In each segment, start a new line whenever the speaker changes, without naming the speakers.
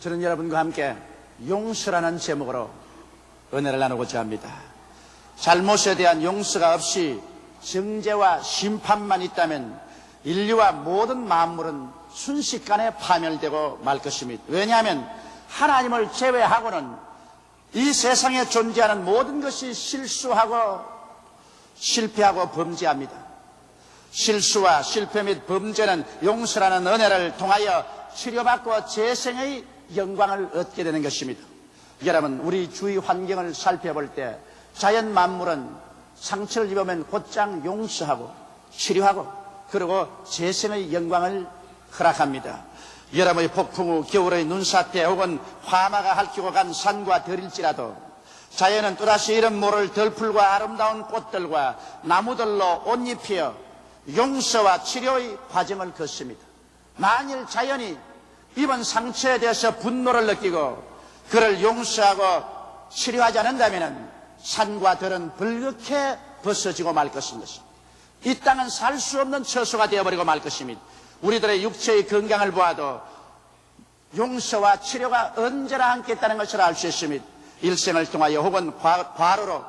저는 여러분과 함께 용서라는 제목으로 은혜를 나누고자 합니다. 잘못에 대한 용서가 없이 정죄와 심판만 있다면 인류와 모든 만물은 순식간에 파멸되고 말 것입니다. 왜냐하면 하나님을 제외하고는 이 세상에 존재하는 모든 것이 실수하고 실패하고 범죄합니다. 실수와 실패 및 범죄는 용서라는 은혜를 통하여 치료받고 재생의 영광을 얻게 되는 것입니다. 여러분, 우리 주위 환경을 살펴볼 때 자연 만물은 상처를 입으면 곧장 용서하고 치료하고 그리고 재생의 영광을 허락합니다. 여러분의 폭풍 후 겨울의 눈사태 혹은 화마가 핥히고 간 산과 들일지라도 자연은 또다시 이름 모를 들풀과 아름다운 꽃들과 나무들로 옷 입혀 용서와 치료의 과정을 걷습니다. 만일 자연이 입은 상처에 대해서 분노를 느끼고 그를 용서하고 치료하지 않는다면 산과 들은 불긋게 벗어지고 말 것입니다. 이 땅은 살 수 없는 처소가 되어버리고 말 것입니다. 우리들의 육체의 건강을 보아도 용서와 치료가 언제나 함께 있다는 것을 알 수 있습니다. 일생을 통하여 혹은 과로로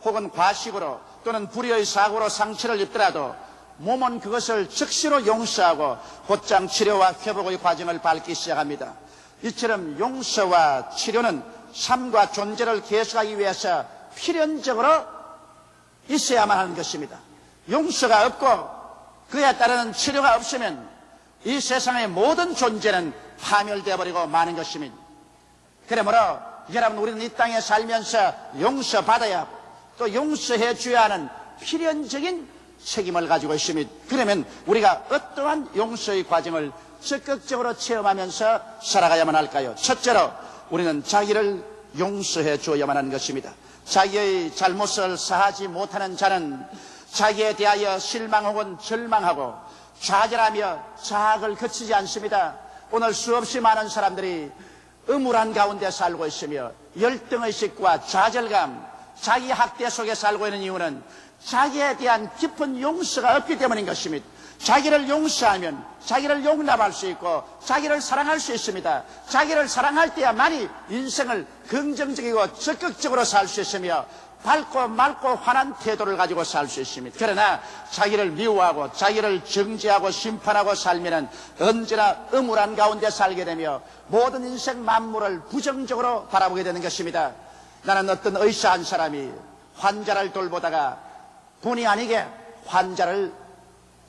혹은 과식으로 또는 불의의 사고로 상처를 입더라도 몸은 그것을 즉시로 용서하고 곧장 치료와 회복의 과정을 밟기 시작합니다. 이처럼 용서와 치료는 삶과 존재를 계속하기 위해서 필연적으로 있어야만 하는 것입니다. 용서가 없고 그에 따르는 치료가 없으면 이 세상의 모든 존재는 파멸되어 버리고 마는 것입니다. 그러므로 여러분, 우리는 이 땅에 살면서 용서받아야 또 용서해 줘야 하는 필연적인 책임을 가지고 있습니다. 그러면 우리가 어떠한 용서의 과정을 적극적으로 체험하면서 살아가야만 할까요? 첫째로 우리는 자기를 용서해 줘야만 하는 것입니다. 자기의 잘못을 사하지 못하는 자는 자기에 대하여 실망 혹은 절망하고 좌절하며 자학을 거치지 않습니다. 오늘 수없이 많은 사람들이 음울한 가운데 살고 있으며 열등의식과 좌절감, 자기 학대 속에 살고 있는 이유는 자기에 대한 깊은 용서가 없기 때문인 것입니다. 자기를 용서하면 자기를 용납할 수 있고 자기를 사랑할 수 있습니다. 자기를 사랑할 때야만이 인생을 긍정적이고 적극적으로 살 수 있으며 밝고 맑고 환한 태도를 가지고 살 수 있습니다. 그러나 자기를 미워하고 자기를 정죄하고 심판하고 살면은 언제나 음울한 가운데 살게 되며 모든 인생 만물을 부정적으로 바라보게 되는 것입니다. 나는 어떤 의사 한 사람이 환자를 돌보다가 본의 아니게 환자를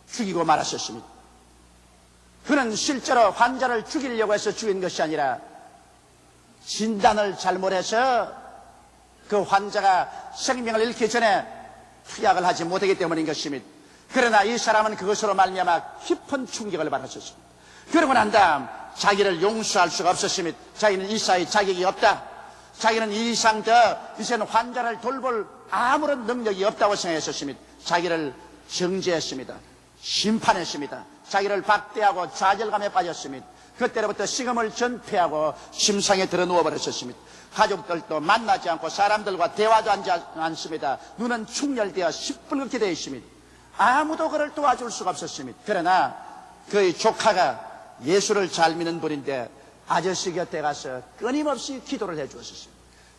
죽이고 말았었습니다. 그는 실제로 환자를 죽이려고 해서 죽인 것이 아니라 진단을 잘못해서 그 환자가 생명을 잃기 전에 투약을 하지 못하기 때문인 것입니다. 그러나 이 사람은 그것으로 말미암아 깊은 충격을 받았었습니다. 그러고 난 다음 자기를 용서할 수가 없었습니다. 자기는 이사의 자격이 없다. 자기는 이 이상 더 이제는 환자를 돌볼 아무런 능력이 없다고 생각했었습니다. 자기를 정죄했습니다. 심판했습니다. 자기를 박대하고 좌절감에 빠졌습니다. 그때로부터 식음을 전폐하고 심상에 들어 누워버렸었습니다. 가족들도 만나지 않고 사람들과 대화도 하지 않습니다. 눈은 충혈되어 시뻘겋게 되어 있습니다. 아무도 그를 도와줄 수가 없었습니다. 그러나 그의 조카가 예수를 잘 믿는 분인데 아저씨 곁에 가서 끊임없이 기도를 해주었습니다.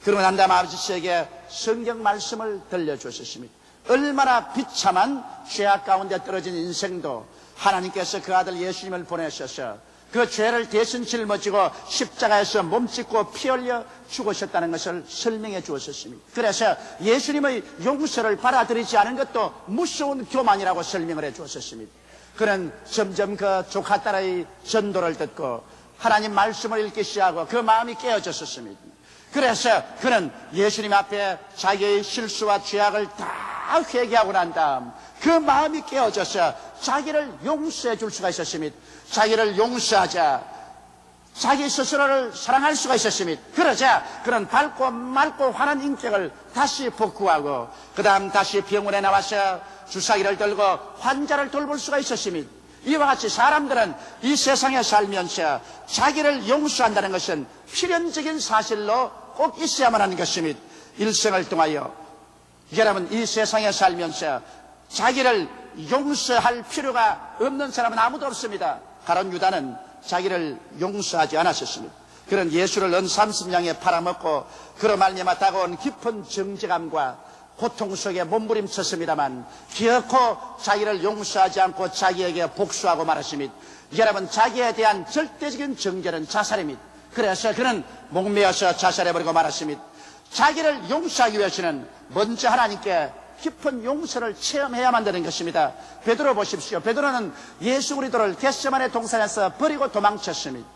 그러고 난 다음 아저씨에게 성경 말씀을 들려주었습니다. 얼마나 비참한 죄악 가운데 떨어진 인생도 하나님께서 그 아들 예수님을 보내셔서 그 죄를 대신 짊어지고 십자가에서 몸짓고 피 흘려 죽으셨다는 것을 설명해 주었습니다. 그래서 예수님의 용서를 받아들이지 않은 것도 무서운 교만이라고 설명을 해 주었습니다. 그는 점점 그 조카 딸의 전도를 듣고 하나님 말씀을 읽기 시작하고 그 마음이 깨어졌었습니다. 그래서 그는 예수님 앞에 자기의 실수와 죄악을 다 회개하고 난 다음 그 마음이 깨어져서 자기를 용서해 줄 수가 있었습니다. 자기를 용서하자 자기 스스로를 사랑할 수가 있었습니다. 그러자 그는 밝고 맑고 환한 인격을 다시 복구하고 그 다음 다시 병원에 나와서 주사기를 들고 환자를 돌볼 수가 있었습니다. 이와 같이 사람들은 이 세상에 살면서 자기를 용서한다는 것은 필연적인 사실로 꼭 있어야만 하는 것입니다. 일생을 통하여 여러분, 이 세상에 살면서 자기를 용서할 필요가 없는 사람은 아무도 없습니다. 가룟 유다는 자기를 용서하지 않았었습니다. 그런 예수를 은삼십냥에 팔아먹고 그로 말미암아 다가온 깊은 정죄감과 고통 속에 몸부림쳤습니다만 기어코 자기를 용서하지 않고 자기에게 복수하고 말하십니다. 여러분, 자기에 대한 절대적인 정죄는 자살입니다. 그래서 그는 목매어서 자살해버리고 말았습니다. 자기를 용서하기 위해서는 먼저 하나님께 깊은 용서를 체험해야만 되는 것입니다. 베드로 보십시오. 베드로는 예수 그리스도를 겟세마네 동산에서 버리고 도망쳤습니다.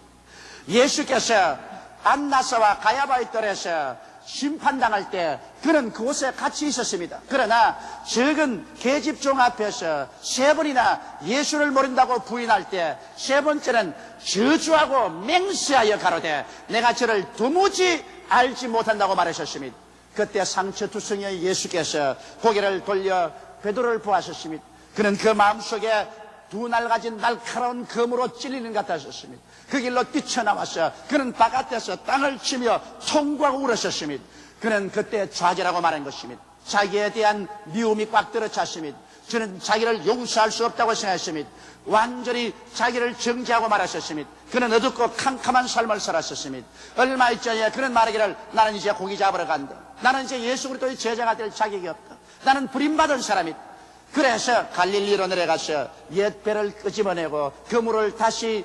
예수께서 안나사와 가야바의 뜰에서 심판당할 때 그는 그곳에 같이 있었습니다. 그러나 적은 계집종 앞에서 세 번이나 예수를 모른다고 부인할 때 세 번째는 저주하고 맹세하여 가로되 내가 저를 도무지 알지 못한다고 말하셨습니다. 그때 상처투성이의 예수께서 고개를 돌려 베드로를 보았었습니다. 그는 그 마음속에 두 날 가진 날카로운 검으로 찔리는 것 같았습니다. 그 길로 뛰쳐나와서 그는 바깥에서 땅을 치며 통구하고 울었었습니다. 그는 그때 좌절하고 말한 것입니다. 자기에 대한 미움이 꽉 들어찼습니다. 저는 자기를 용서할 수 없다고 생각했습니다. 완전히 자기를 정죄하고 말았었습니다. 그는 어둡고 캄캄한 삶을 살았었습니다. 얼마 전에 그는 말하기를 나는 이제 고기 잡으러 간다. 나는 이제 예수 그리스도의 제자가 될 자격이 없다. 나는 부림받은 사람이다. 그래서 갈릴리로 내려가서 옛 배를 끄집어내고 그물을 다시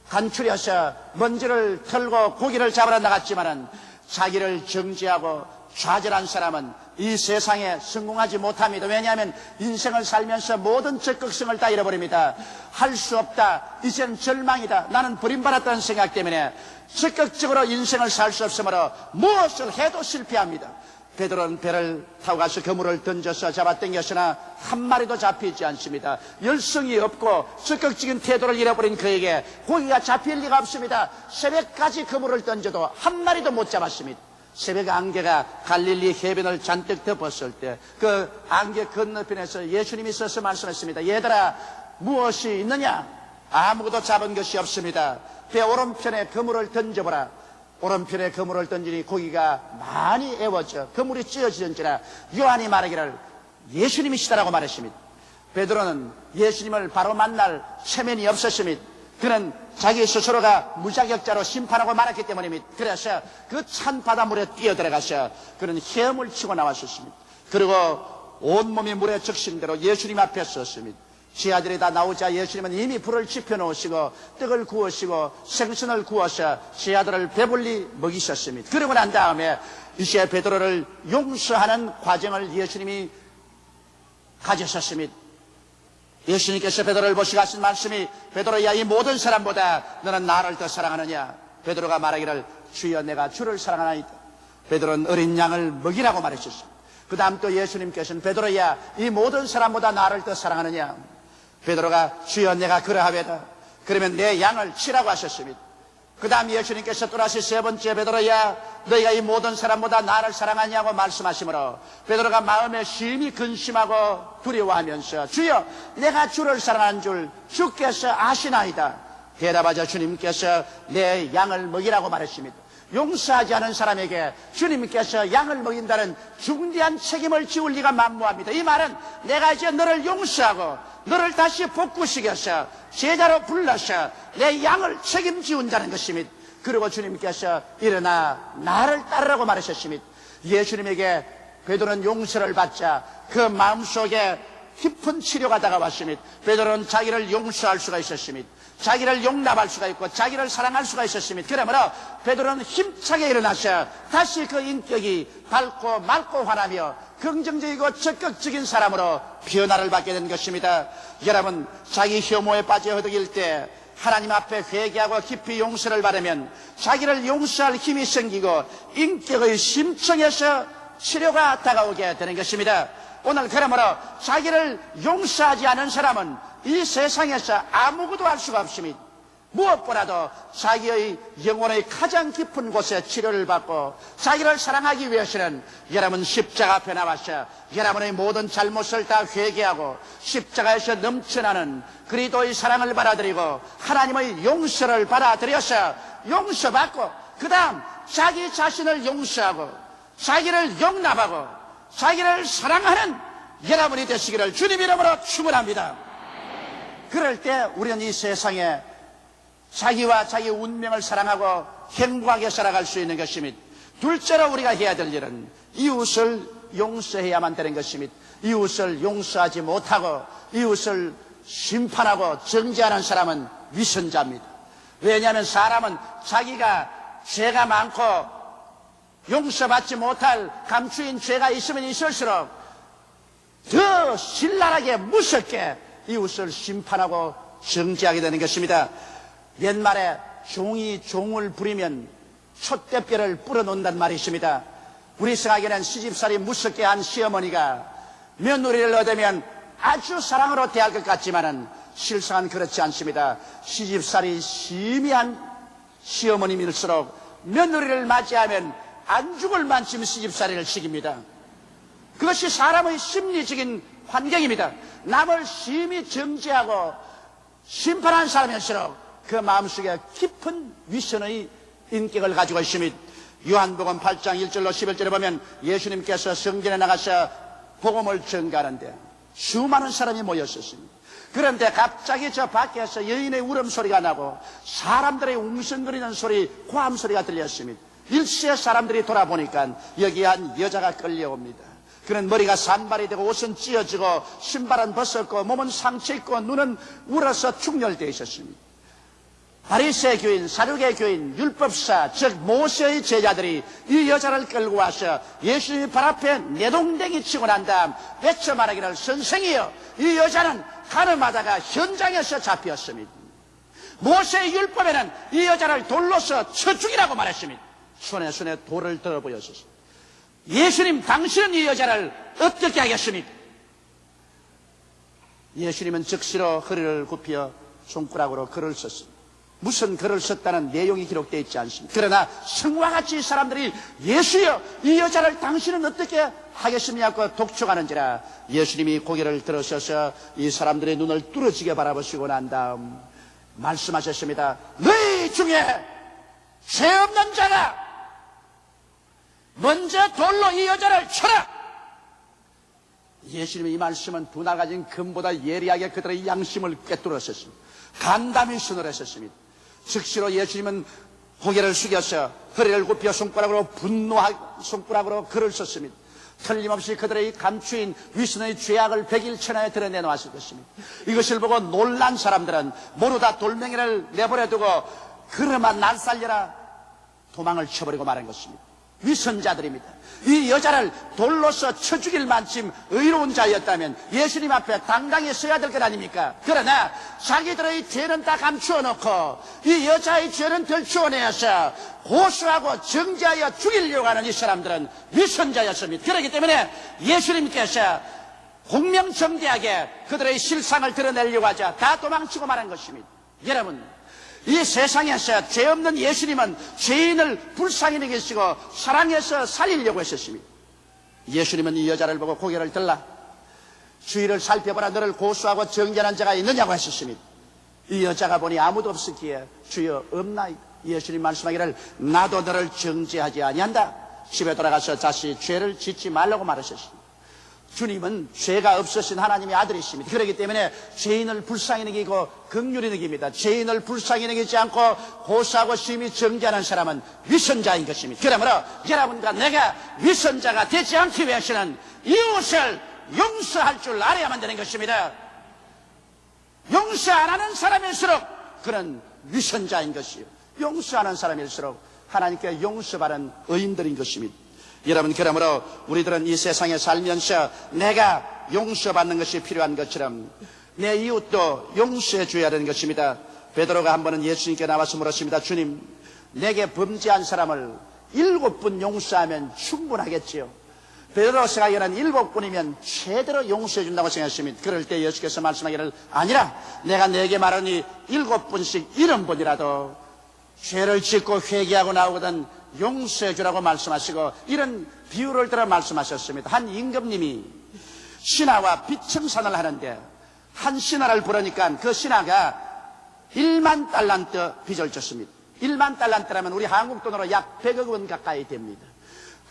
간추려서 먼지를 털고 고기를 잡으러 나갔지만은 자기를 정죄하고 좌절한 사람은 이 세상에 성공하지 못합니다. 왜냐하면 인생을 살면서 모든 적극성을 다 잃어버립니다. 할 수 없다. 이젠 절망이다. 나는 버림받았다는 생각 때문에 적극적으로 인생을 살 수 없으므로 무엇을 해도 실패합니다. 베드로는 배를 타고 가서 그물을 던져서 잡아당겼으나 한 마리도 잡히지 않습니다. 열성이 없고 적극적인 태도를 잃어버린 그에게 고기가 잡힐 리가 없습니다. 새벽까지 그물을 던져도 한 마리도 못 잡았습니다. 새벽 안개가 갈릴리 해변을 잔뜩 덮었을 때 그 안개 건너편에서 예수님이 서서 말씀했습니다. 얘들아, 무엇이 있느냐? 아무것도 잡은 것이 없습니다. 배 오른편에 그물을 던져보라. 오른편에 그물을 던지니 고기가 많이 애워져 그물이 찢어지던지라. 요한이 말하기를 예수님이시다라고 말했습니다. 베드로는 예수님을 바로 만날 체면이 없었습니다. 그는 자기 스스로가 무자격자로 심판하고 말았기 때문입니다. 그래서 그 찬 바닷물에 뛰어들어가서 그는 헤엄을 치고 나왔었습니다. 그리고 온몸이 물에 적신 대로 예수님 앞에 섰습니다. 제 아들이 다 나오자 예수님은 이미 불을 지펴놓으시고 떡을 구우시고 생선을 구워서 제 아들을 배불리 먹이셨습니다. 그러고 난 다음에 이제 베드로를 용서하는 과정을 예수님이 가지셨습니다. 예수님께서 베드로를 보시고 하신 말씀이 베드로야, 이 모든 사람보다 너는 나를 더 사랑하느냐? 베드로가 말하기를 주여, 내가 주를 사랑하나이다. 베드로는 어린 양을 먹이라고 말하셨습니다. 그 다음 또 예수님께서는 베드로야, 이 모든 사람보다 나를 더 사랑하느냐? 베드로가 주여, 내가 그러하외다. 그러면 내 양을 치라고 하셨습니다. 그 다음 예수님께서 또다시 세 번째 베드로야, 너희가 이 모든 사람보다 나를 사랑하냐고 말씀하시므로 베드로가 마음에 심히 근심하고 두려워하면서 주여, 내가 주를 사랑하는 줄 주께서 아시나이다. 대답하자 주님께서 내 양을 먹이라고 말했습니다. 용서하지 않은 사람에게 주님께서 양을 먹인다는 중대한 책임을 지울 리가 만무합니다. 이 말은 내가 이제 너를 용서하고 너를 다시 복구시켜서 제자로 불러서 내 양을 책임지운다는 것입니다. 그리고 주님께서 일어나 나를 따르라고 말하셨습니다. 예수님에게 베드로는 용서를 받자 그 마음속에 깊은 치료가 다가왔습니다. 베드로는 자기를 용서할 수가 있었습니다. 자기를 용납할 수가 있고 자기를 사랑할 수가 있었습니다. 그러므로 베드로는 힘차게 일어나서 다시 그 인격이 밝고 맑고 환하며 긍정적이고 적극적인 사람으로 변화를 받게 된 것입니다. 여러분, 자기 혐오에 빠져 허덕일 때 하나님 앞에 회개하고 깊이 용서를 받으면 자기를 용서할 힘이 생기고 인격의 심층에서 치료가 다가오게 되는 것입니다. 오늘 그러므로 자기를 용서하지 않은 사람은 이 세상에서 아무것도 할 수가 없습니다. 무엇보다도 자기의 영혼의 가장 깊은 곳에 치료를 받고 자기를 사랑하기 위해서는 여러분 십자가 앞에 나와서 여러분의 모든 잘못을 다 회개하고 십자가에서 넘쳐나는 그리스도의 사랑을 받아들이고 하나님의 용서를 받아들여서 용서받고 그 다음 자기 자신을 용서하고 자기를 용납하고 자기를 사랑하는 여러분이 되시기를 주님 이름으로 축원합니다. 그럴 때 우리는 이 세상에 자기와 자기 운명을 사랑하고 행복하게 살아갈 수 있는 것입니다. 둘째로 우리가 해야 될 일은 이웃을 용서해야만 되는 것입니다. 이웃을 용서하지 못하고 이웃을 심판하고 정죄하는 사람은 위선자입니다. 왜냐하면 사람은 자기가 죄가 많고 용서받지 못할 감추인 죄가 있으면 있을수록 더 신랄하게 무섭게 이웃을 심판하고 정죄하게 되는 것입니다. 옛말에 종이 종을 부리면 촛대뼈를 불어놓는단 말이 있습니다. 우리 생각에는 시집살이 무섭게 한 시어머니가 며느리를 얻으면 아주 사랑으로 대할 것 같지만은 실상은 그렇지 않습니다. 시집살이 심히 한 시어머님일수록 며느리를 맞이하면 안 죽을 만큼 시집살이를 시킵니다. 그것이 사람의 심리적인 환경입니다. 남을 심히 정죄하고 심판한 사람일수록 그 마음속에 깊은 위선의 인격을 가지고 있습니다. 요한복음 8장 1절로 11절에 보면 예수님께서 성전에 나가서 복음을 전가하는데 수많은 사람이 모였었습니다. 그런데 갑자기 저 밖에서 여인의 울음소리가 나고 사람들의 웅성거리는 소리, 고함소리가 들렸습니다. 일시에 사람들이 돌아보니까 여기 한 여자가 끌려옵니다. 그는 머리가 산발이 되고 옷은 찢어지고 신발은 벗었고 몸은 상처 있고 눈은 울어서 충혈되어 있었습니다. 바리새 교인, 사두개 교인, 율법사, 즉 모세의 제자들이 이 여자를 끌고 와서 예수님 발 앞에 내동댕이 치고 난 다음 외쳐 말하기를 선생이여, 이 여자는 가늠하다가 현장에서 잡혔습니다. 모세의 율법에는 이 여자를 돌로서 쳐 죽이라고 말했습니다. 손에 돌을 들어 보였습니다. 예수님, 당신은 이 여자를 어떻게 하겠습니까? 예수님은 즉시로 허리를 굽혀 손가락으로 글을 썼습니다. 무슨 글을 썼다는 내용이 기록되어 있지 않습니다. 그러나 성과 같이 사람들이 예수여, 이 여자를 당신은 어떻게 하겠습니까? 독촉하는지라 예수님이 고개를 들으셔서 이 사람들의 눈을 뚫어지게 바라보시고 난 다음 말씀하셨습니다. 너희 중에 죄 없는 자가 먼저 돌로 이 여자를 쳐라. 예수님의 이 말씀은 두나 가진 금보다 예리하게 그들의 양심을 꿰뚫었습니다. 간담이 서늘했습니다. 즉시로 예수님은 고개를 숙여서 허리를 굽혀 손가락으로 분노한 손가락으로 글을 썼습니다. 틀림없이 그들의 감추인 위선의 죄악을 백일천하에 드러내놓았을 것입니다. 이것을 보고 놀란 사람들은 모두 돌멩이를 내버려 두고 그러만 날 살려라 도망을 쳐버리고 말한 것입니다. 위선자들입니다. 이 여자를 돌로서 쳐 죽일 만큼 의로운 자였다면 예수님 앞에 당당히 서야 될 것 아닙니까? 그러나 자기들의 죄는 다 감추어 놓고 이 여자의 죄는 덜추어내어서 고소하고 정죄하여 죽이려고 하는 이 사람들은 위선자였습니다. 그렇기 때문에 예수님께서 공명정대하게 그들의 실상을 드러내려고 하자 다 도망치고 말한 것입니다. 여러분, 이 세상에서 죄 없는 예수님은 죄인을 불쌍히 여기시고 사랑해서 살리려고 했었습니다. 예수님은 이 여자를 보고 고개를 들라 주위를 살펴보라, 너를 고소하고 정죄하는 자가 있느냐고 했었습니다. 이 여자가 보니 아무도 없었기에 주여 없나이다. 예수님 말씀하기를 나도 너를 정죄하지 아니한다. 집에 돌아가서 다시 죄를 짓지 말라고 말하셨습니다. 주님은 죄가 없으신 하나님의 아들이십니다. 그렇기 때문에 죄인을 불쌍히 여기고 긍휼히 여깁니다. 죄인을 불쌍히 여기지 않고 고소하고 심히 정죄하는 사람은 위선자인 것입니다. 그러므로 여러분과 내가 위선자가 되지 않기 위해서는 이웃을 용서할 줄 알아야만 되는 것입니다. 용서 안 하는 사람일수록 그는 위선자인 것이요, 용서하는 사람일수록 하나님께 용서받은 의인들인 것입니다. 여러분, 그러므로 우리들은 이 세상에 살면서 내가 용서받는 것이 필요한 것처럼 내 이웃도 용서해 줘야 되는 것입니다. 베드로가 한 번은 예수님께 나와서 물었습니다. 주님, 내게 범죄한 사람을 7번 용서하면 충분하겠지요? 베드로 생각에는 7번이면 최대로 용서해 준다고 생각했습니다. 그럴 때 예수께서 말씀하기를 아니라 내가 내게 말하니 7번씩 70번이라도 죄를 짓고 회개하고 나오거든 용서해 주라고 말씀하시고 이런 비유를 들어 말씀하셨습니다. 한 임금님이 신하와 빚청산을 하는데 한 신하를 부르니까 그 신하가 1만 달란트 빚을 졌습니다. 1만 달란트라면 우리 한국 돈으로 약 100억 원 가까이 됩니다.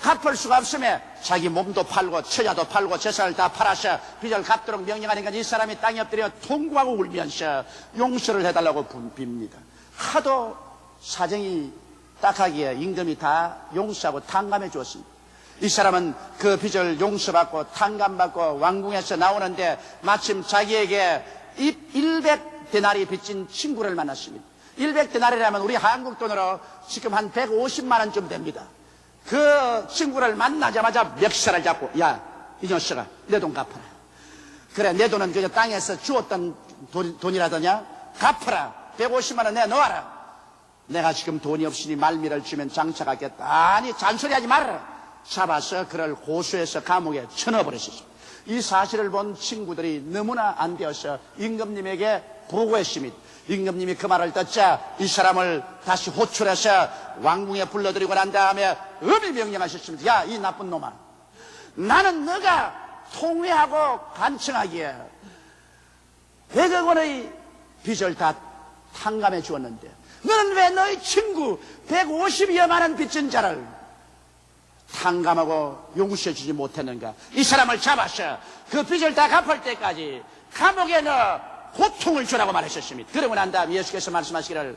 갚을 수가 없으면 자기 몸도 팔고 처자도 팔고 재산을 다 팔아서 빚을 갚도록 명령하니까 이 사람이 땅에 엎드려 통곡하고 울면서 용서를 해달라고 빕니다. 하도 사정이 딱하기에 임금이 다 용서하고 탕감해 주었습니다. 이 사람은 그 빚을 용서받고 탕감받고 왕궁에서 나오는데 마침 자기에게 100데나리 빚진 친구를 만났습니다. 100데나리라면 우리 한국 돈으로 지금 한 150만 원쯤 됩니다. 그 친구를 만나자마자 멱살을 잡고, 야, 이 녀석아, 내 돈 갚아라. 그래, 내 돈은 그냥 땅에서 주었던 돈이라더냐? 갚아라. 150만 원 내놓아라. 내가 지금 돈이 없으니 말미를 주면 장차가겠다. 아니, 잔소리하지 말아라. 잡아서 그를 고소해서 감옥에 쳐넣어버렸습니다. 이 사실을 본 친구들이 너무나 안 되어서 임금님에게 보고했습니다. 임금님이 그 말을 듣자 이 사람을 다시 호출해서 왕궁에 불러들이고 난 다음에 엄히 명령하셨습니다. 야, 이 나쁜 놈아, 나는 너가 통회하고 간청하기에 100억 원의 빚을 다 탕감해 주었는데 너는 왜 너희 친구 150여만 원 빚진 자를 탕감하고 용서해 주지 못했는가? 이 사람을 잡아서 그 빚을 다 갚을 때까지 감옥에 넣어 고통을 주라고 말하셨습니다. 그러고 난 다음 예수께서 말씀하시기를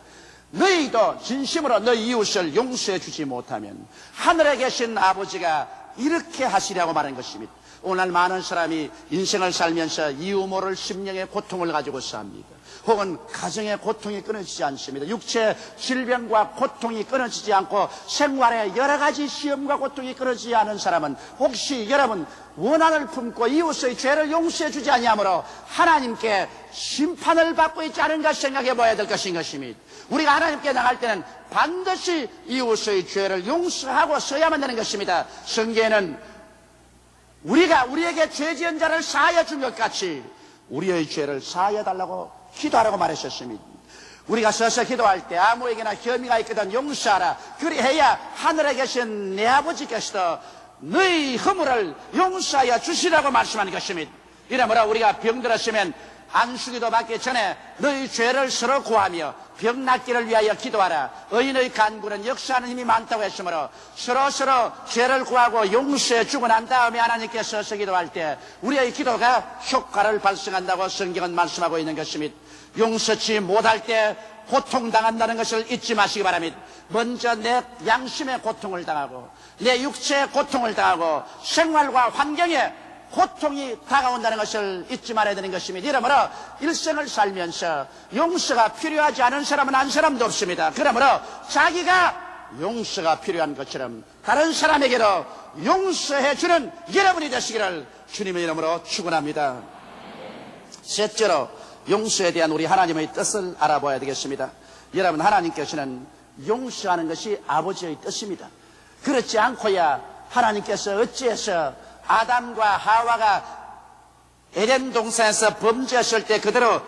너희도 진심으로 너희 이웃을 용서해 주지 못하면 하늘에 계신 아버지가 이렇게 하시라고 말한 것입니다. 오늘 많은 사람이 인생을 살면서 이유 모를 심령의 고통을 가지고 삽니다. 혹은 가정의 고통이 끊어지지 않습니다. 육체 질병과 고통이 끊어지지 않고 생활의 여러 가지 시험과 고통이 끊어지지 않은 사람은 혹시 여러분 원한을 품고 이웃의 죄를 용서해 주지 아니하므로 하나님께 심판을 받고 있지 않은가 생각해 봐야 될 것인 것입니다. 우리가 하나님께 나갈 때는 반드시 이웃의 죄를 용서하고 써야만 되는 것입니다. 성경에는 우리가 우리에게 죄 지은 자를 사하여 준 것 같이 우리의 죄를 사하여 달라고 기도하라고 말하셨습니다. 우리가 서서 기도할 때 아무에게나 혐의가 있거든 용서하라. 그리해야 하늘에 계신 내 아버지께서도 너희 허물을 용서하여 주시라고 말씀하는 것입니다. 이러므로 우리가 병들었으면 안수기도 받기 전에 너희 죄를 서로 구하며 병 낫기를 위하여 기도하라. 의인의 간구는 역사하는 힘이 많다고 했으므로 서로 죄를 구하고 용서해 주고 난 다음에 하나님께 서서 기도할 때 우리의 기도가 효과를 발생한다고 성경은 말씀하고 있는 것입니다. 용서치 못할 때 고통당한다는 것을 잊지 마시기 바랍니다. 먼저 내 양심의 고통을 당하고 내 육체의 고통을 당하고 생활과 환경에 고통이 다가온다는 것을 잊지 말아야 되는 것입니다. 이러므로 일생을 살면서 용서가 필요하지 않은 사람은 한 사람도 없습니다. 그러므로 자기가 용서가 필요한 것처럼 다른 사람에게도 용서해주는 여러분이 되시기를 주님의 이름으로 축원합니다. 셋째로 용서에 대한 우리 하나님의 뜻을 알아봐야 되겠습니다. 여러분, 하나님께서는 용서하는 것이 아버지의 뜻입니다. 그렇지 않고야 하나님께서 어찌해서 아담과 하와가 에덴 동산에서 범죄했을 때 그대로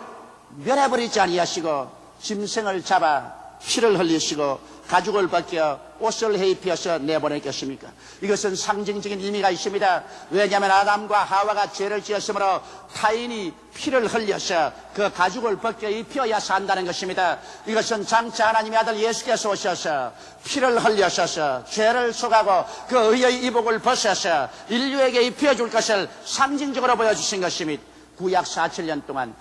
멸해버리지 아니하시고 짐승을 잡아 피를 흘리시고 가죽을 벗겨 옷을 입혀서 내보냈겠습니까? 이것은 상징적인 의미가 있습니다. 왜냐하면 아담과 하와가 죄를 지었으므로 타인이 피를 흘려서 그 가죽을 벗겨 입혀야 산다는 것입니다. 이것은 장차 하나님의 아들 예수께서 오셔서 피를 흘려셔서 죄를 속하고 그 의의 이복을 벗어서 인류에게 입혀줄 것을 상징적으로 보여주신 것입니다. 구약 4,7년 동안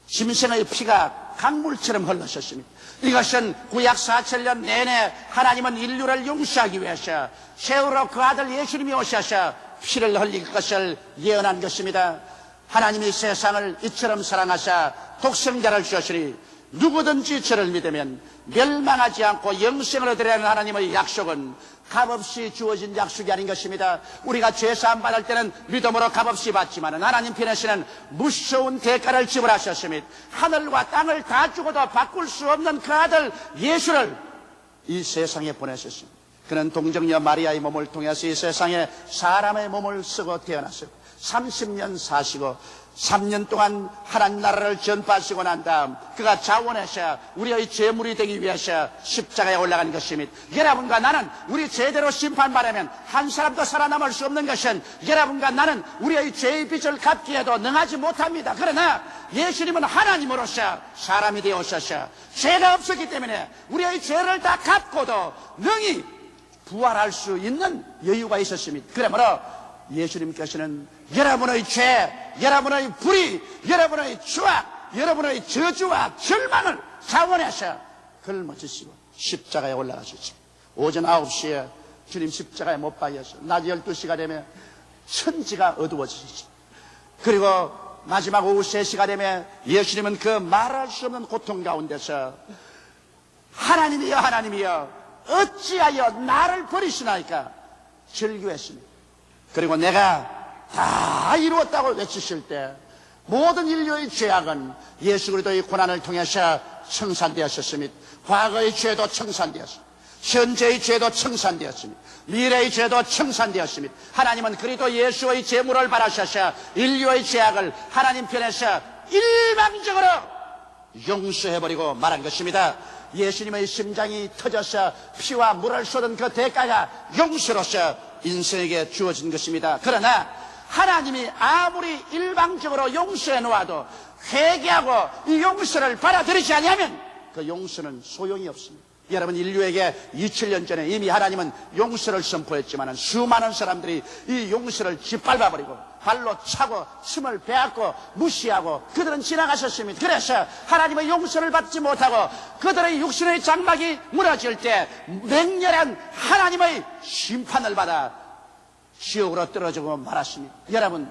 짐승의 피가 강물처럼 흘러셨습니다. 이것은 구약 4,7년 내내 하나님은 인류를 용서하기 위해서 세우러 그 아들 예수님이 오셔서 피를 흘릴 것을 예언한 것입니다. 하나님이 세상을 이처럼 사랑하사 독생자를 주셨으니 누구든지 저를 믿으면 멸망하지 않고 영생을 얻으려는 하나님의 약속은 값없이 주어진 약속이 아닌 것입니다. 우리가 죄사함 받을 때는 믿음으로 값없이 받지만 하나님 편에서는 무서운 대가를 지불하셨습니다. 하늘과 땅을 다 주고도 바꿀 수 없는 그 아들 예수를 이 세상에 보내셨습니다. 그는 동정녀 마리아의 몸을 통해서 이 세상에 사람의 몸을 쓰고 태어났어요. 30년 사시고 3년 동안 하나님 나라를 전파하시고 난 다음 그가 자원해서 우리의 죄물이 되기 위해서 십자가에 올라간 것입니다. 여러분과 나는 우리 죄대로 심판받으면 한 사람도 살아남을 수 없는 것은 여러분과 나는 우리의 죄의 빚을 갚기에도 능하지 못합니다. 그러나 예수님은 하나님으로서 사람이 되어 오셔서 죄가 없었기 때문에 우리의 죄를 다 갚고도 능히 부활할 수 있는 여유가 있었습니다. 그러므로 예수님께서는 여러분의 죄, 여러분의 불의, 여러분의 추악, 여러분의 저주와 절망을 자원해서 걸머지시고 십자가에 올라가셨습니다. 오전 9시에 주님 십자가에 못 박여서 낮 12시가 되면 천지가 어두워지셨습니다. 그리고 마지막 오후 3시가 되면 예수님은 그 말할 수 없는 고통 가운데서 하나님이여 하나님이여 어찌하여 나를 버리시나이까 절규했습니다. 그리고 내가 다 이루었다고 외치실 때 모든 인류의 죄악은 예수 그리스도의 고난을 통해서 청산되었습니다. 과거의 죄도 청산되었습니다. 현재의 죄도 청산되었습니다. 미래의 죄도 청산되었습니다. 하나님은 그리스도 예수의 제물을 바라셔서 인류의 죄악을 하나님 편에서 일방적으로 용서해버리고 말한 것입니다. 예수님의 심장이 터져서 피와 물을 쏟은 그 대가가 용서로서 인생에게 주어진 것입니다. 그러나 하나님이 아무리 일방적으로 용서해 놓아도 회개하고 이 용서를 받아들이지 않으면 그 용서는 소용이 없습니다. 여러분, 인류에게 2000년 전에 이미 하나님은 용서를 선포했지만 수많은 사람들이 이 용서를 짓밟아버리고 발로 차고 침을 베앗고 무시하고 그들은 지나가셨습니다. 그래서 하나님의 용서를 받지 못하고 그들의 육신의 장막이 무너질 때 맹렬한 하나님의 심판을 받아 지옥으로 떨어지고 말았습니다. 여러분,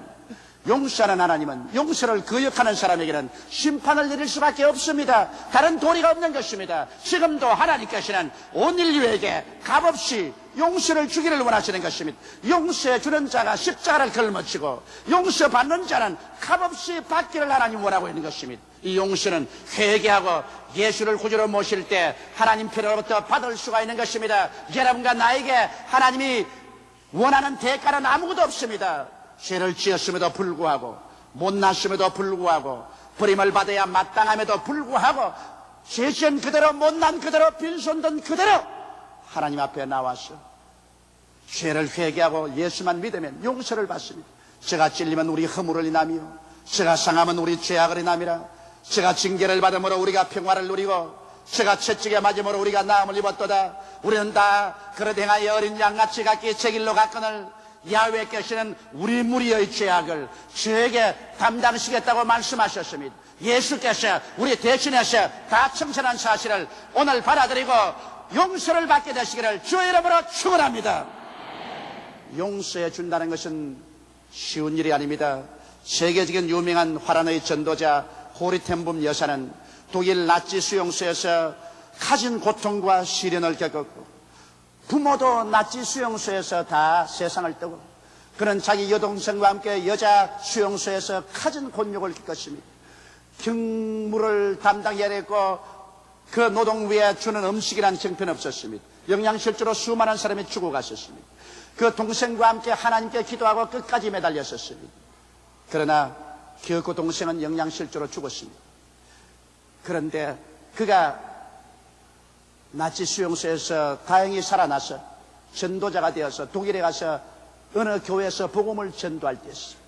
용서하는 하나님은 용서를 거역하는 사람에게는 심판을 내릴 수밖에 없습니다. 다른 도리가 없는 것입니다. 지금도 하나님께서는 온 인류에게 값없이 용서를 주기를 원하시는 것입니다. 용서해 주는 자가 십자가를 걸머지고 용서받는 자는 값없이 받기를 하나님 원하고 있는 것입니다. 이 용서는 회개하고 예수를 구주로 모실 때 하나님 편으로부터 받을 수가 있는 것입니다. 여러분과 나에게 하나님이 원하는 대가는 아무것도 없습니다. 죄를 지었음에도 불구하고 못났음에도 불구하고 버림을 받아야 마땅함에도 불구하고 죄 지은 그대로 못난 그대로 빈손든 그대로 하나님 앞에 나와서 죄를 회개하고 예수만 믿으면 용서를 받습니다. 제가 찔리면 우리 허물을 인하며 제가 상하면 우리 죄악을 인함이라. 제가 징계를 받음으로 우리가 평화를 누리고 제가 채찍에 맞음으로 우리가 나음을 입었도다. 우리는 다 그릇 행하여 어린 양같이 각기 제 길로 갔거늘 야훼께서는 우리 무리의 죄악을 저에게 담당하시겠다고 말씀하셨습니다. 예수께서 우리 대신해서 다 청산한 사실을 오늘 받아들이고 용서를 받게 되시기를 주의 이름으로 축원합니다. 용서해 준다는 것은 쉬운 일이 아닙니다. 세계적인 유명한 화란의 전도자 호리텐붐 여사는 독일 나치 수용소에서 가진 고통과 시련을 겪었고 부모도 나치 수용소에서 다 세상을 떠고 그는 자기 여동생과 함께 여자 수용소에서 가진 곤욕을 겪었습니다. 경무를 담당해야 했고 그 노동 위에 주는 음식이란 정편 없었습니다. 영양실조로 수많은 사람이 죽어갔었습니다. 그 동생과 함께 하나님께 기도하고 끝까지 매달렸었습니다. 그러나 결코 동생은 영양실조로 죽었습니다. 그런데 그가 나치 수용소에서 다행히 살아나서 전도자가 되어서 독일에 가서 어느 교회에서 복음을 전도할 때였습니다.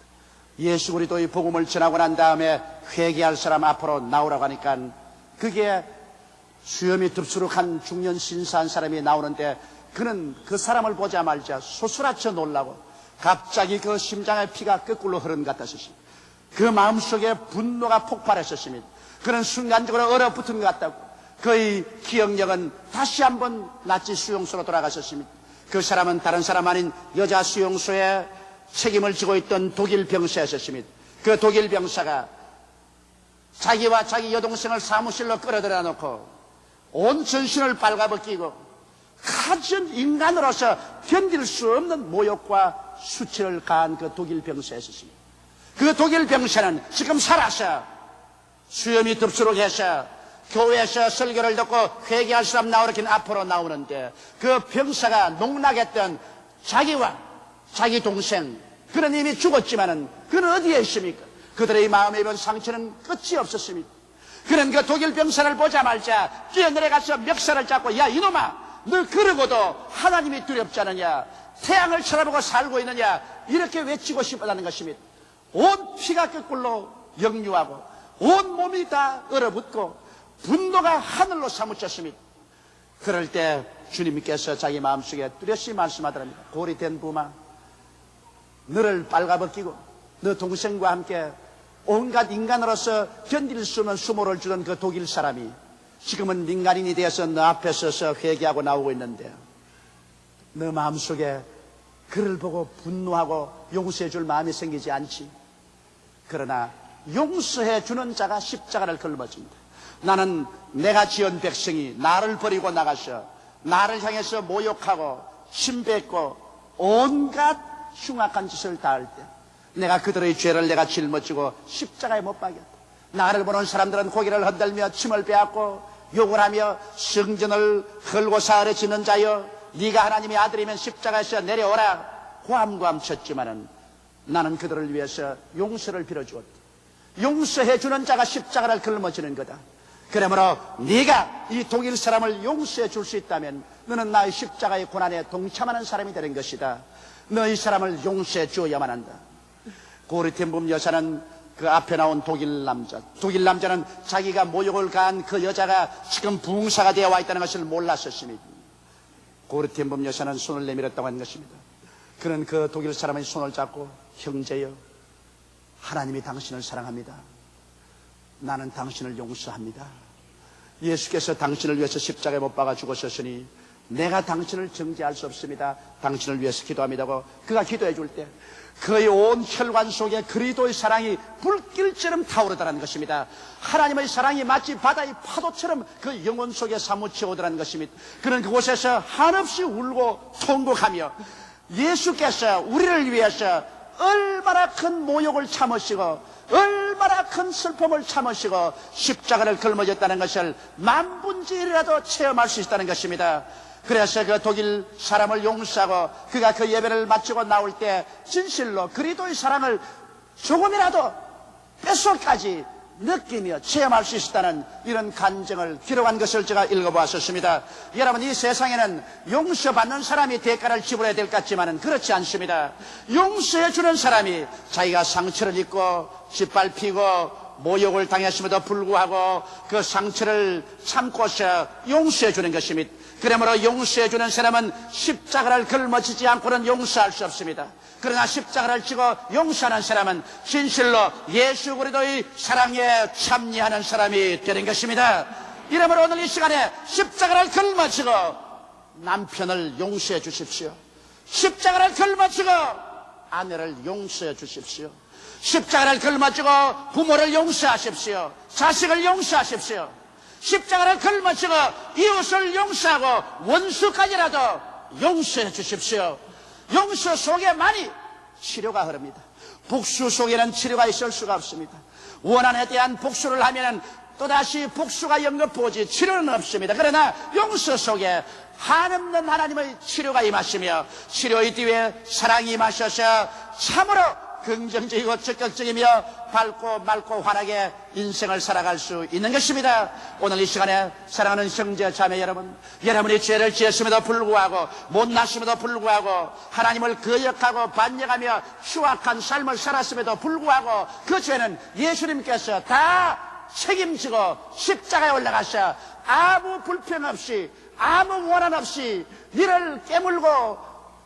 예수 그리스도의 복음을 전하고 난 다음에 회개할 사람 앞으로 나오라고 하니까 그게 수염이 덥수룩한 중년 신사한 사람이 나오는데 그는 그 사람을 보자마자 소스라쳐 놀라고 갑자기 그 심장의 피가 거꾸로 흐른 것 같았습니다. 그 마음속에 분노가 폭발했었습니다. 그는 순간적으로 얼어붙은 것 같다고 그의 기억력은 다시 한번 나치 수용소로 돌아가셨습니다. 그 사람은 다른 사람 아닌 여자 수용소에 책임을 지고 있던 독일 병사였습니다. 그 독일 병사가 자기와 자기 여동생을 사무실로 끌어들여 놓고 온 전신을 빨가벗기고 가진 인간으로서 견딜 수 없는 모욕과 수치를 가한 그 독일 병사였습니다. 그 독일 병사는 지금 살아서 수염이 덥수룩해서 교회에서 설교를 듣고 회개할 사람 나오긴 앞으로 나오는데 그 병사가 농락했던 자기와 자기 동생 그는 이미 죽었지만은 그는 어디에 있습니까? 그들의 마음에 입은 상처는 끝이 없었습니다. 그는 그 독일 병사를 보자마자 뛰어내려가서 멱살을 잡고 야 이놈아 너 그러고도 하나님이 두렵지 않느냐 태양을 쳐다보고 살고 있느냐 이렇게 외치고 싶었다는 것입니다. 온 피가 거꾸로 역류하고 온 몸이 다 얼어붙고 분노가 하늘로 사무쳤습니다. 그럴 때 주님께서 자기 마음속에 뚜렷이 말씀하더랍니다. 고리된 부마 너를 빨가벗기고 너 동생과 함께 온갖 인간으로서 견딜 수 없는 수모를 주던 그 독일 사람이 지금은 민간인이 되어서 너 앞에 서서 회개하고 나오고 있는데 너 마음속에 그를 보고 분노하고 용서해 줄 마음이 생기지 않지. 그러나 용서해 주는 자가 십자가를 걸머진다. 나는 내가 지은 백성이 나를 버리고 나가서 나를 향해서 모욕하고 침뱉고 온갖 흉악한 짓을 다할 때 내가 그들의 죄를 내가 짊어지고 십자가에 못 박였다. 나를 보는 사람들은 고개를 흔들며 침을 빼앗고 욕을 하며 성전을 헐고 사흘에 짓는 자여 네가 하나님의 아들이면 십자가에서 내려오라 고함고함 쳤지만은 나는 그들을 위해서 용서를 빌어주었다. 용서해 주는 자가 십자가를 걸머지는 거다. 그러므로 네가 이 독일 사람을 용서해 줄 수 있다면 너는 나의 십자가의 고난에 동참하는 사람이 되는 것이다. 너 이 사람을 용서해 주어야만 한다. 고르텐붐 여사는 그 앞에 나온 독일 남자는 자기가 모욕을 가한 그 여자가 지금 부흥사가 되어 와 있다는 것을 몰랐었습니다. 고르텐붐 여사는 손을 내밀었다고 하는 것입니다. 그는 그 독일 사람의 손을 잡고 형제여, 하나님이 당신을 사랑합니다. 나는 당신을 용서합니다. 예수께서 당신을 위해서 십자가에 못 박아 죽으셨으니 내가 당신을 정죄할 수 없습니다. 당신을 위해서 기도합니다고 그가 기도해 줄 때 그의 온 혈관 속에 그리스도의 사랑이 불길처럼 타오르더라는 것입니다. 하나님의 사랑이 마치 바다의 파도처럼 그 영혼 속에 사무쳐 오더라는 것입니다. 그는 그곳에서 한없이 울고 통곡하며 예수께서 우리를 위해서 얼마나 큰 모욕을 참으시고 얼마나 큰 슬픔을 참으시고 십자가를 걸머졌다는 것을 만분지일이라도 체험할 수 있다는 것입니다. 그래서 그 독일 사람을 용서하고 그가 그 예배를 마치고 나올 때 진실로 그리스도의 사랑을 조금이라도 뼛속까지 느끼며 체험할 수 있었다는 이런 간증을 기록한 것을 제가 읽어보았었습니다. 여러분, 이 세상에는 용서받는 사람이 대가를 지불해야 될 것 같지만은 그렇지 않습니다. 용서해 주는 사람이 자기가 상처를 입고 짓밟히고 모욕을 당했음에도 불구하고 그 상처를 참고서 용서해 주는 것입니다. 그러므로 용서해 주는 사람은 십자가를 걸머지지 않고는 용서할 수 없습니다. 그러나 십자가를 지고 용서하는 사람은 진실로 예수 그리스도의 사랑에 참여하는 사람이 되는 것입니다. 이러므로 오늘 이 시간에 십자가를 걸머지고 남편을 용서해 주십시오. 십자가를 걸머지고 아내를 용서해 주십시오. 십자가를 걸머지고 부모를 용서하십시오. 자식을 용서하십시오. 십자가를 걸머지고 이웃을 용서하고 원수까지라도 용서해 주십시오. 용서 속에만이 치료가 흐릅니다. 복수 속에는 치료가 있을 수가 없습니다. 원한에 대한 복수를 하면 또다시 복수가 연급보지 치료는 없습니다. 그러나 용서 속에 한없는 하나님의 치료가 임하시며 치료의 뒤에 사랑이 임하셔서 참으로 긍정적이고 적극적이며 밝고 맑고 환하게 인생을 살아갈 수 있는 것입니다. 오늘 이 시간에 사랑하는 형제 자매 여러분, 여러분이 죄를 지었음에도 불구하고 못났음에도 불구하고 하나님을 거역하고 반역하며 추악한 삶을 살았음에도 불구하고 그 죄는 예수님께서 다 책임지고 십자가에 올라가셔 아무 불평 없이 아무 원한 없이 이를 깨물고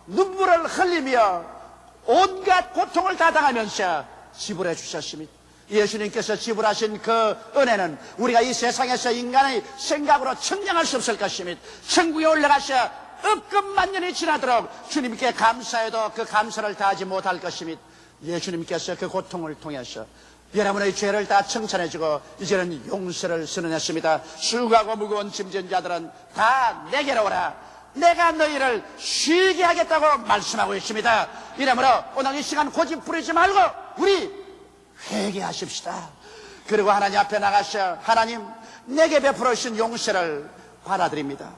눈물을 흘리며 온갖 고통을 다 당하면서 지불해 주셨습니다. 예수님께서 지불하신 그 은혜는 우리가 이 세상에서 인간의 생각으로 측량할 수 없을 것입니다. 천국에 올라가셔 억금만 년이 지나도록 주님께 감사해도 그 감사를 다하지 못할 것입니다. 예수님께서 그 고통을 통해서 여러분의 죄를 다 청산해주고 이제는 용서를 선언했습니다. 수고하고 무거운 짐진 자들은 다 내게로 오라. 내가 너희를 쉬게 하겠다고 말씀하고 있습니다. 이러므로 오늘 이 시간 고집 부리지 말고 우리 회개하십시다. 그리고 하나님 앞에 나가셔 하나님 내게 베풀어 주신 용서를 받아들입니다.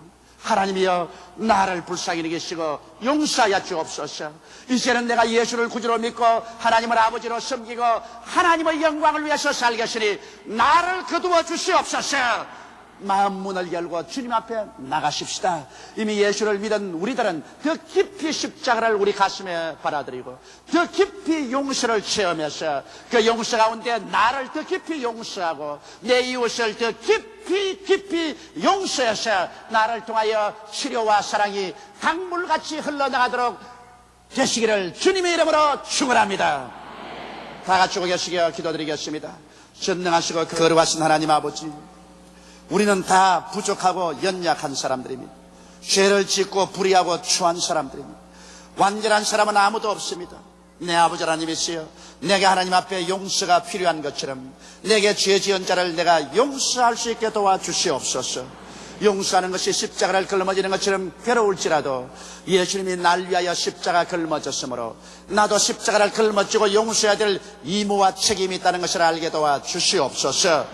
하나님이여 나를 불쌍히 여기시고 용서하여 주옵소서. 이제는 내가 예수를 구주로 믿고 하나님을 아버지로 섬기고 하나님의 영광을 위해서 살겠으니 나를 거두어 주시옵소서. 마음 문을 열고 주님 앞에 나가십시다. 이미 예수를 믿은 우리들은 더 깊이 십자가를 우리 가슴에 받아들이고 더 깊이 용서를 체험해서 그 용서 가운데 나를 더 깊이 용서하고 내 이웃을 더 깊이 용서해서 나를 통하여 치료와 사랑이 강물같이 흘러나가도록 되시기를 주님의 이름으로 축원합니다. 다 같이 오고 계시게 기도드리겠습니다. 전능하시고 거룩하신 하나님 아버지, 우리는 다 부족하고 연약한 사람들입니다. 죄를 짓고 불의하고 추한 사람들입니다. 완전한 사람은 아무도 없습니다. 내 아버지 하나님이시여, 내게 하나님 앞에 용서가 필요한 것처럼 내게 죄 지은 자를 내가 용서할 수 있게 도와주시옵소서. 용서하는 것이 십자가를 걸머지는 것처럼 괴로울지라도 예수님이 날 위하여 십자가 걸머졌으므로 나도 십자가를 걸머지고 용서해야 될 의무와 책임이 있다는 것을 알게 도와주시옵소서.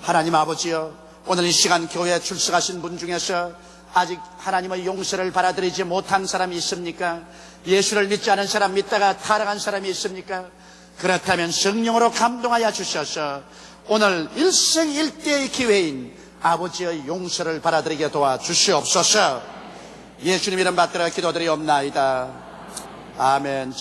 하나님 아버지여, 오늘 이 시간 교회에 출석하신 분 중에서 아직 하나님의 용서를 받아들이지 못한 사람이 있습니까? 예수를 믿지 않은 사람, 믿다가 타락한 사람이 있습니까? 그렇다면 성령으로 감동하여 주셔서 오늘 일생일대의 기회인 아버지의 용서를 받아들이게 도와주시옵소서. 예수님 이름 받들어 기도드리옵나이다. 아멘.